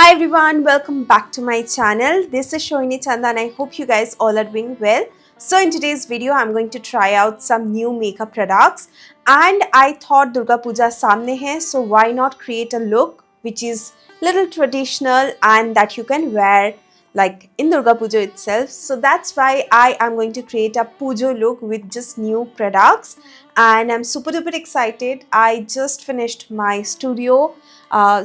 Hi everyone, welcome back to my channel. This is Shohini Chanda and I hope you guys all are doing well. So in today's video, I'm going to try out some new makeup products and I thought Durga Puja samne hai, so why not create a look which is little traditional and that you can wear like in Durga Puja itself. So that's why I am going to create a Pujo look with just new products and I'm super duper excited. I just finished my studio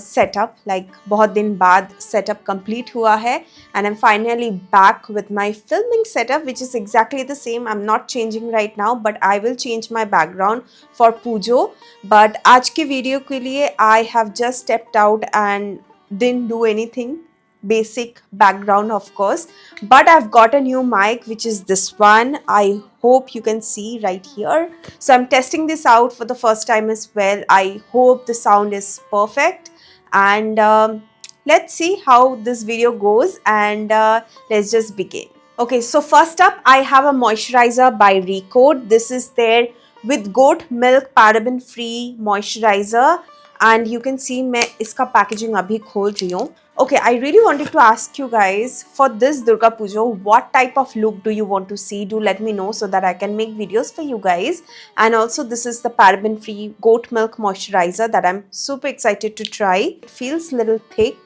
setup, like बहुत दिन बाद setup complete हुआ है and I'm finally back with my filming setup which is exactly the same. I'm not changing right now but I will change my background for Pujo. But आज के video के लिए I have just stepped out and didn't do anything basic background of course, but I've got a new mic which is this one. I hope you can see right here. So I'm testing this out for the first time as well. I hope the sound is perfect and let's see how this video goes and let's just begin. Okay, so first up I have a moisturizer by Recode. This is their with goat milk paraben free moisturizer and you can see मैं इसका packaging अभी खोल रही हूँ. Okay, I really wanted to ask you guys for this Durga Puja, what type of look do you want to see? Do let me know so that I can make videos for you guys. And also this is the paraben free goat milk moisturizer that I'm super excited to try. It feels a little thick,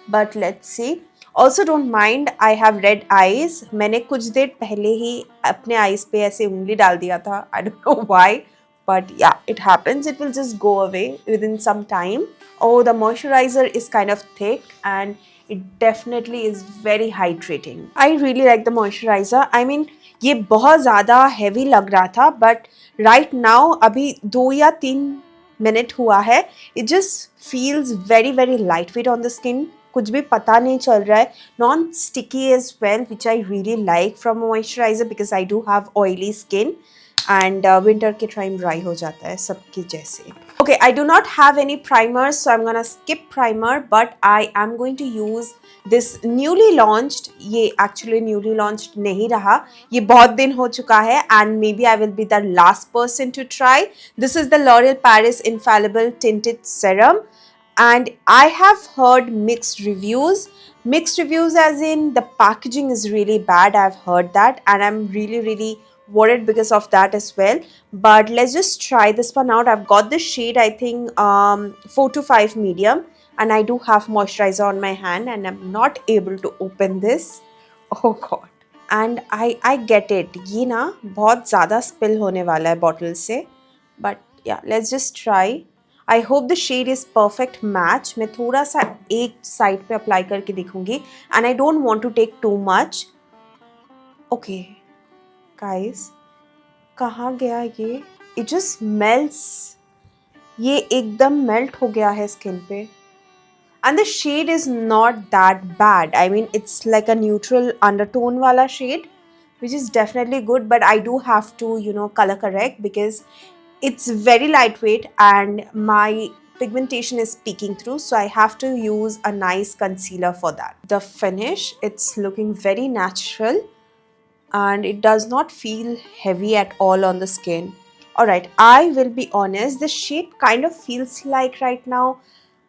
but let's see. Also don't mind, I have red eyes. मैंने कुछ देर पहले ही अपने eyes पे ऐसे उंगली डाल दिया था. I don't know why, but yeah, it happens. It will just go away within some time. Oh, the moisturizer is kind of thick and it definitely is very hydrating. I really like the moisturizer. I mean, ये बहुत ज़्यादा heavy लग रहा था, but right now अभी 2 या 3 minute हुआ है. It just feels very very lightweight on the skin. कुछ भी पता नहीं चल रहा है. Non sticky as well, which I really like from a moisturizer because I do have oily skin. And winter के टाइम dry हो जाता है सबके जैसे. Okay, I do not have any primer, so I'm gonna skip primer, but I am going to use this newly launched. ये actually newly launched नहीं रहा, ये बहुत दिन हो चुका है and maybe I will be the last person to try. This is the L'Oreal Paris Infallible Tinted Serum and I have heard mixed reviews. Mixed reviews as in the packaging is really bad. I've heard that and I'm really worried because of that as well, but let's just try this one out. I've got this shade, I think 4 to 5 medium, and I do have moisturizer on my hand and I'm not able to open this. Oh god. And I get it, ये ना बहुत ज़्यादा spill होने वाला है bottle से, but yeah, let's just try. I hope the shade is perfect match. मैं थोड़ा सा एक side पे apply करके दिखूँगी and I don't want to take too much. Okay guys, कहाँ गया ये? It just melts. ये एकदम melt हो गया है skin पे. And the shade is not that bad. I mean, it's like a neutral undertone वाला shade, which is definitely good. But I do have to, color correct because it's very lightweight and my pigmentation is peeking through. So I have to use a nice concealer for that. The finish, it's looking very natural. And it does not feel heavy at all on the skin. Alright, I will be honest, the shade kind of feels like right now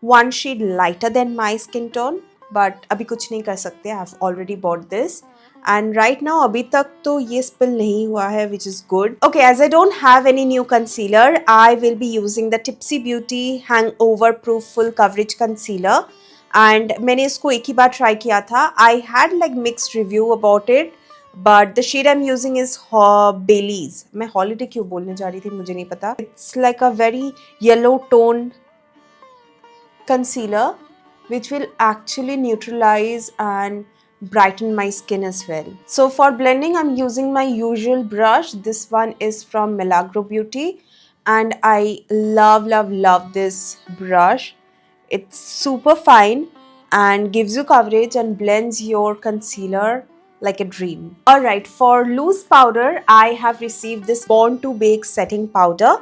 one shade lighter than my skin tone, but abhi kuch nahi kar sakte. I have already bought this and right now abhi tak to ye spill nahi hua hai, which is good. Okay, as I don't have any new concealer, I will be using the Tipsy Beauty Hangover Proof Full Coverage Concealer and मैंने इसको एक ही बार try किया था. I had like mixed review about it. But the shade I'm using is Baileys. मैं holiday क्यों बोलने जा रही थी मुझे नहीं पता. It's like a very yellow toned concealer which will actually neutralize and brighten my skin as well. So for blending I'm using my usual brush. This one is from Milagro Beauty and I love this brush. It's super fine and gives you coverage and blends your concealer like a dream. Alright, for loose powder, I have received this Born to Bake setting powder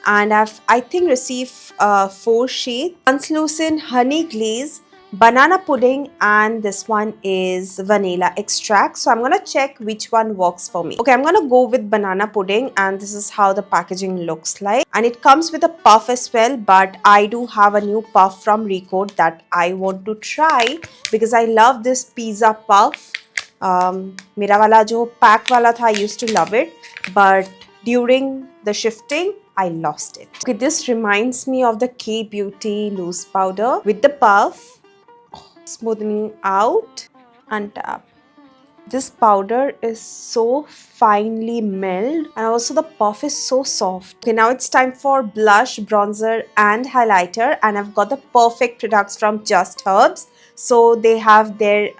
and I think received 4 shades. Translucent Honey Glaze banana pudding, and this one is vanilla extract. So I'm gonna check which one works for me. Okay, I'm gonna go with banana pudding, and this is how the packaging looks like. And it comes with a puff as well, but I do have a new puff from Recode that I want to try because I love this pizza puff. मेरा वाला जो pack वाला था, I used to love it, but during the shifting I lost it. Okay, this reminds me of the K Beauty loose powder with the puff, smoothing out and tap. This powder is so finely milled, and also the puff is so soft. Okay, now it's time for blush, bronzer and highlighter, and I've got the perfect products from Just Herbs. So they have their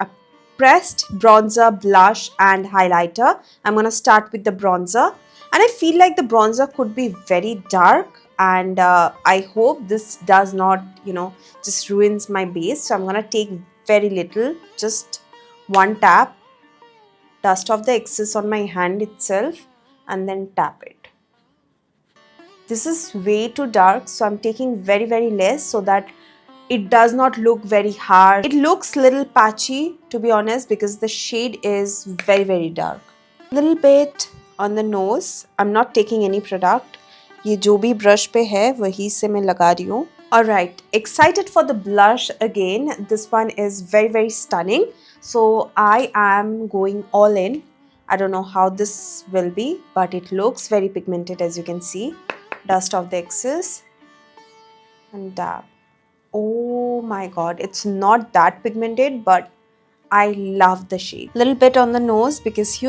pressed bronzer, blush and highlighter. I'm gonna start with the bronzer, and I feel like the bronzer could be very dark, and I hope this does not, just ruins my base. So I'm gonna take very little, just one tap, dust off the excess on my hand itself, and then tap it. This is way too dark, so I'm taking very less so that it does not look very hard. It looks little patchy, to be honest, because the shade is very dark. Little bit on the nose. I'm not taking any product. ये जो भी brush पे है वही से मैं लगा रही हूँ. Alright, excited for the blush again. This one is very stunning. So I am going all in. I don't know how this will be, but it looks very pigmented, as you can see. Dust off the excess and dab. Oh my god, it's not that pigmented, but I love the shade. Little bit on the nose because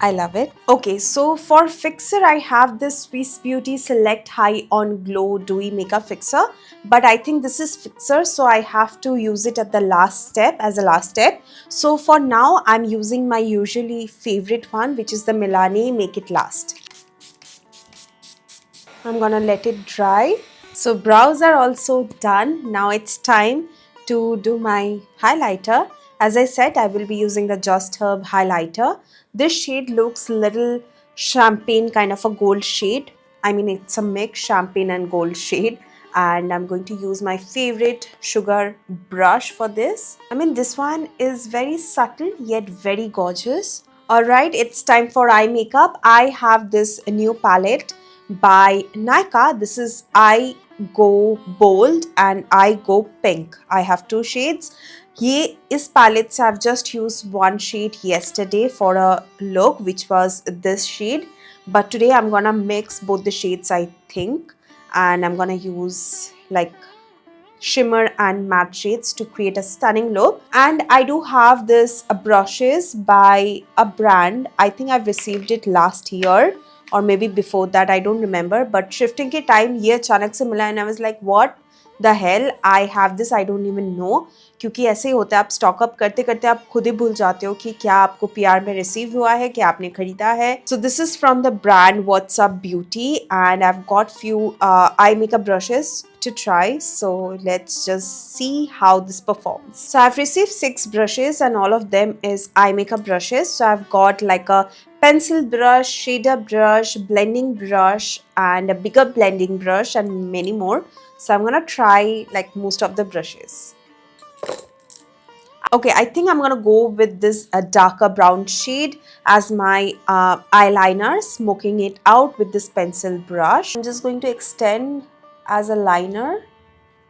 I love it. Okay, so for fixer I have this Swiss Beauty Select High on Glow Dewy Makeup Fixer, but I think this is fixer, so I have to use it at the last step, as a last step. So for now I'm using my usually favorite one, which is the Milani Make It Last. I'm gonna let it dry. So brows are also done. Now it's time to do my highlighter. As I said, I will be using the Just Herb highlighter. This shade looks little champagne, kind of a gold shade. I mean, it's a mix champagne and gold shade. And I'm going to use my favorite sugar brush for this. I mean, this one is very subtle yet very gorgeous. Alright, it's time for eye makeup. I have this new palette by Nykaa. This is I Go Bold and I Go Pink. I have two shades. ये इस palette से I've just used one shade yesterday for a look, which was this shade, but today I'm gonna mix both the shades, I think, and I'm gonna use like shimmer and matte shades to create a stunning look. And I do have this brushes by a brand. I think I've received it last year or maybe before that, I don't remember, but shifting के time ये अचानक से मिला and I was like, what the hell, I have this, I don't even know. क्योंकि ऐसे ही होता है, आप स्टॉक अप करते करते आप खुद ही भूल जाते हो कि क्या आपको PR में रिसीव हुआ है, क्या आपने खरीदा है. So this is from the brand What's Up Beauty, and I've got few eye makeup brushes to try. So let's just see how this performs. So I've received 6 brushes and all of them is eye makeup brushes. So I've got like a pencil brush, shader brush, blending brush and a bigger blending brush and many more. So I'm gonna try like most of the brushes. Okay, I think I'm gonna go with this darker brown shade as my eyeliner, smoking it out with this pencil brush. I'm just going to extend as a liner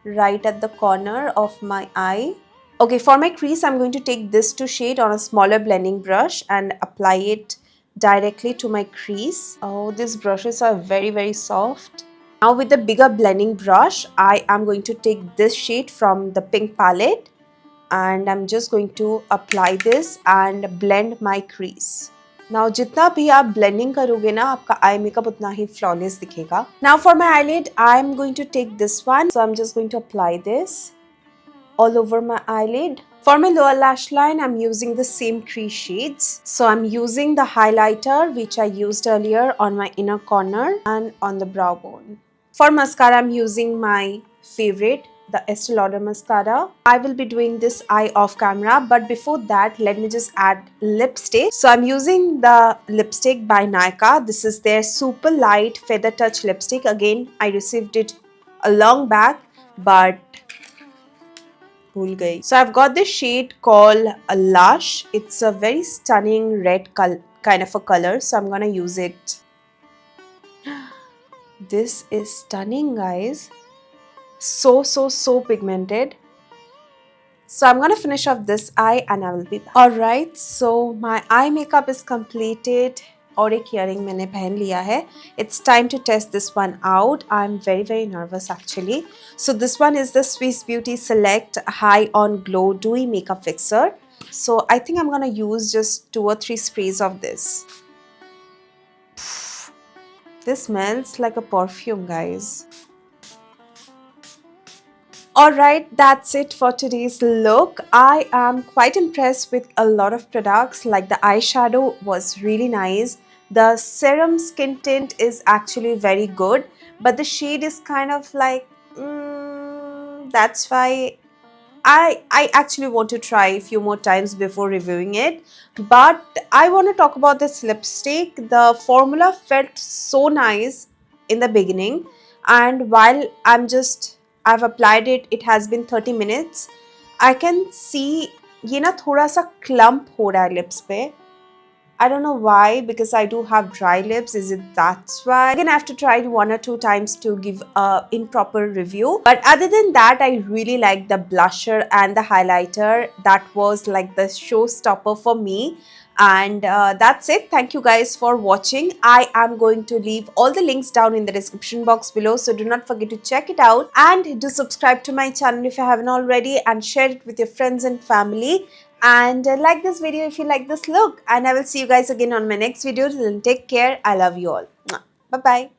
right at the corner of my eye. Okay, for my crease, I'm going to take this 2 shade on a smaller blending brush and apply it directly to my crease. Oh, these brushes are very soft. Now with the bigger blending brush, I am going to take this shade from the pink palette and I'm just going to apply this and blend my crease. Now जितना भी आप blending करोगे ना, आपका eye makeup उतना ही flawless दिखेगा. Now for my eyelid, I am going to take this one. So I'm just going to apply this all over my eyelid. For my lower lash line, I'm using the same 3 shades. So I'm using the highlighter which I used earlier on my inner corner and on the brow bone. For mascara, I'm using my favorite, the Estee Lauder mascara. I will be doing this eye off camera, but before that, let me just add lipstick. So I'm using the lipstick by Nykaa. This is their super light feather touch lipstick. Again, I received it a long back, but भूल गई. So I've got this shade called Lush. It's a very stunning red kind of a color. So I'm gonna use it. This is stunning, guys. So pigmented. So I'm gonna finish off this eye and I will be back. Alright, so my eye makeup is completed. और एक earring मैंने पहन लिया है. It's time to test this one out. I'm very nervous actually. So this one is the Swiss Beauty Select High on Glow Dewy Makeup Fixer. So I think I'm gonna use just 2 or 3 sprays of this. This smells like a perfume, guys. Alright, that's it for today's look. I am quite impressed with a lot of products. Like the eyeshadow was really nice. The serum skin tint is actually very good. But the shade is kind of like, that's why I actually want to try a few more times before reviewing it. But I want to talk about this lipstick. The formula felt so nice in the beginning. And while I've applied it, it has been 30 minutes. I can see ये ना थोड़ा सा clump हो रहा है lips पे. I don't know why, because I do have dry lips. Is it that's why? Again, I have to try it 1 or 2 times to give a improper review. But other than that, I really like the blusher and the highlighter. That was like the showstopper for me. And that's it. Thank you guys for watching. I am going to leave all the links down in the description box below. So do not forget to check it out. And do subscribe to my channel if you haven't already. And share it with your friends and family. And like this video if you like this look. And I will see you guys again on my next video. Till then, take care. I love you all. Bye bye.